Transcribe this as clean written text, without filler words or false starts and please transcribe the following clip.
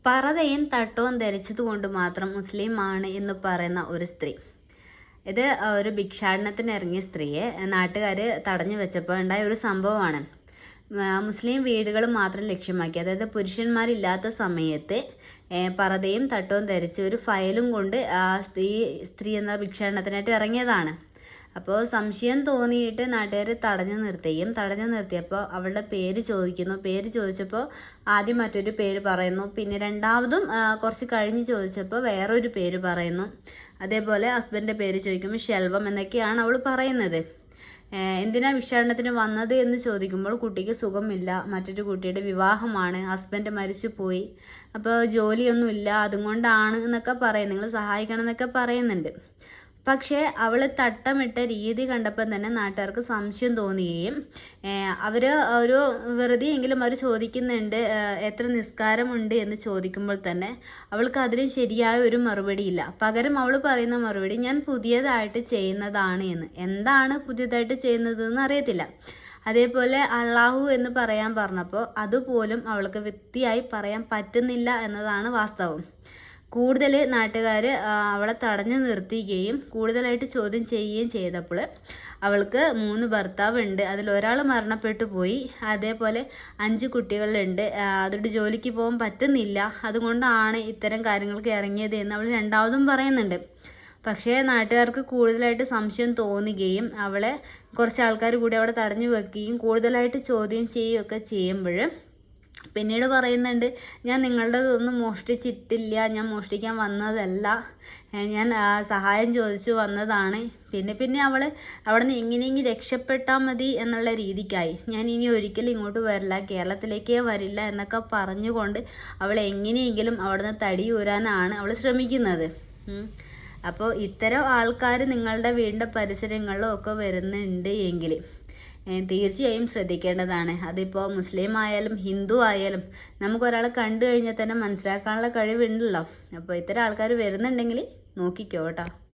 പറതയും തട്ടവും ധരിച്ചതുകൊണ്ട് മാത്രം മുസ്ലിം ആണ് എന്ന് പറയുന്ന ഒരു സ്ത്രീ. ഇത് ഒരു ഭിക്ഷാടനത്തിന് ഇറങ്ങിയ സ്ത്രീയെ നാട്ടുകാർ തടഞ്ഞു വെച്ചപ്പോൾ ഉണ്ടായ ഒരു സംഭവമാണ്. മുസ്ലിം വീടുകൾ മാത്രം ലക്ഷ്യമാക്കി, അതായത് പുരുഷന്മാരില്ലാത്ത സമയത്ത് പറതയും തട്ടവും ധരിച്ച് ഒരു ഫയലും കൊണ്ട് ആ സ്ത്രീ എന്ന ഭിക്ഷാടനത്തിനായിട്ട് ഇറങ്ങിയതാണ്. അപ്പോൾ സംശയം തോന്നിയിട്ട് നാട്ടുകാർ തടഞ്ഞു നിർത്തിയപ്പോൾ അവളുടെ പേര് ചോദിക്കുന്നു. പേര് ചോദിച്ചപ്പോൾ ആദ്യം മറ്റൊരു പേര് പറയുന്നു, പിന്നെ രണ്ടാമതും കുറച്ച് കഴിഞ്ഞ് ചോദിച്ചപ്പോൾ വേറൊരു പേര് പറയുന്നു. അതേപോലെ ഹസ്ബൻഡിൻ്റെ പേര് ചോദിക്കുമ്പോൾ ഷെൽവം എന്നൊക്കെയാണ് അവൾ പറയുന്നത്. എന്തിനാ ഭിക്ഷാടനത്തിന് വന്നത് എന്ന് ചോദിക്കുമ്പോൾ കുട്ടിക്ക് സുഖമില്ല, മറ്റൊരു കുട്ടിയുടെ വിവാഹമാണ്, ഹസ്ബൻഡ് മരിച്ചു പോയി, അപ്പോൾ ജോലിയൊന്നുമില്ല, അതുകൊണ്ടാണ് എന്നൊക്കെ പറയും, നിങ്ങൾ സഹായിക്കണം എന്നൊക്കെ പറയുന്നുണ്ട്. പക്ഷേ അവൾ തട്ടമിട്ട രീതി കണ്ടപ്പോൾ തന്നെ നാട്ടുകാർക്ക് സംശയം തോന്നുകയും അവർ ഒരു വെറുതെ എങ്കിലും അവർ ചോദിക്കുന്നുണ്ട് എത്ര നിസ്കാരമുണ്ട് എന്ന് ചോദിക്കുമ്പോൾ തന്നെ അവൾക്ക് അതിന് ശരിയായ ഒരു മറുപടിയില്ല. പകരം അവൾ പറയുന്ന മറുപടി ഞാൻ പുതിയതായിട്ട് ചെയ്യുന്നതാണ് എന്ന്. എന്താണ് പുതിയതായിട്ട് ചെയ്യുന്നതെന്ന് അറിയത്തില്ല. അതേപോലെ അള്ളാഹു എന്ന് പറയാൻ പറഞ്ഞപ്പോൾ അതുപോലും അവൾക്ക് വൃത്തിയായി പറയാൻ പറ്റുന്നില്ല എന്നതാണ് വാസ്തവം. കൂടുതൽ നാട്ടുകാർ അവളെ തടഞ്ഞു നിർത്തുകയും കൂടുതലായിട്ട് ചോദ്യം ചെയ്യുകയും ചെയ്തപ്പോൾ അവൾക്ക് 3 ഭർത്താവുണ്ട്, അതിലൊരാൾ മരണപ്പെട്ടു പോയി. അതേപോലെ 5 കുട്ടികളുണ്ട്, അതുകൊണ്ട് ജോലിക്ക് പോകാൻ പറ്റുന്നില്ല, അതുകൊണ്ടാണ് ഇത്തരം കാര്യങ്ങൾക്ക് ഇറങ്ങിയത് എന്ന് അവൾ രണ്ടാമതും പറയുന്നുണ്ട്. പക്ഷേ നാട്ടുകാർക്ക് കൂടുതലായിട്ട് സംശയം തോന്നുകയും അവളെ കുറച്ച് ആൾക്കാർ കൂടി അവിടെ തടഞ്ഞു വെക്കുകയും കൂടുതലായിട്ട് ചോദ്യം ചെയ്യുകയൊക്കെ ചെയ്യുമ്പോൾ പിന്നീട് പറയുന്നുണ്ട്, ഞാൻ നിങ്ങളുടേതൊന്നും മോഷ്ടിച്ചിട്ടില്ല, ഞാൻ മോഷ്ടിക്കാൻ വന്നതല്ല, ഞാൻ സഹായം ചോദിച്ചു വന്നതാണ്. പിന്നെ അവൾ അവിടെ നിന്ന് എങ്ങനെയെങ്കിലും രക്ഷപ്പെട്ടാൽ മതി എന്നുള്ള രീതിക്കായി, ഞാൻ ഇനി ഒരിക്കലും ഇങ്ങോട്ട് വരില്ല, കേരളത്തിലേക്കേ വരില്ല എന്നൊക്കെ പറഞ്ഞുകൊണ്ട് അവൾ എങ്ങനെയെങ്കിലും അവിടെ നിന്ന് തടിയൂരാനാണ് അവൾ ശ്രമിക്കുന്നത്. അപ്പോൾ ഇത്തരം ആൾക്കാർ നിങ്ങളുടെ വീടിൻ്റെ പരിസരങ്ങളിലോ ഒക്കെ വരുന്നുണ്ട് എങ്കിൽ തീർച്ചയായും ശ്രദ്ധിക്കേണ്ടതാണ്. അതിപ്പോൾ മുസ്ലിം ആയാലും ഹിന്ദു ആയാലും നമുക്കൊരാളെ കണ്ടു കഴിഞ്ഞാൽ തന്നെ മനസ്സിലാക്കാനുള്ള കഴിവുണ്ടല്ലോ. അപ്പോൾ ഇത്തരം ആൾക്കാർ വരുന്നുണ്ടെങ്കിൽ നോക്കിക്കോ കേട്ടോ.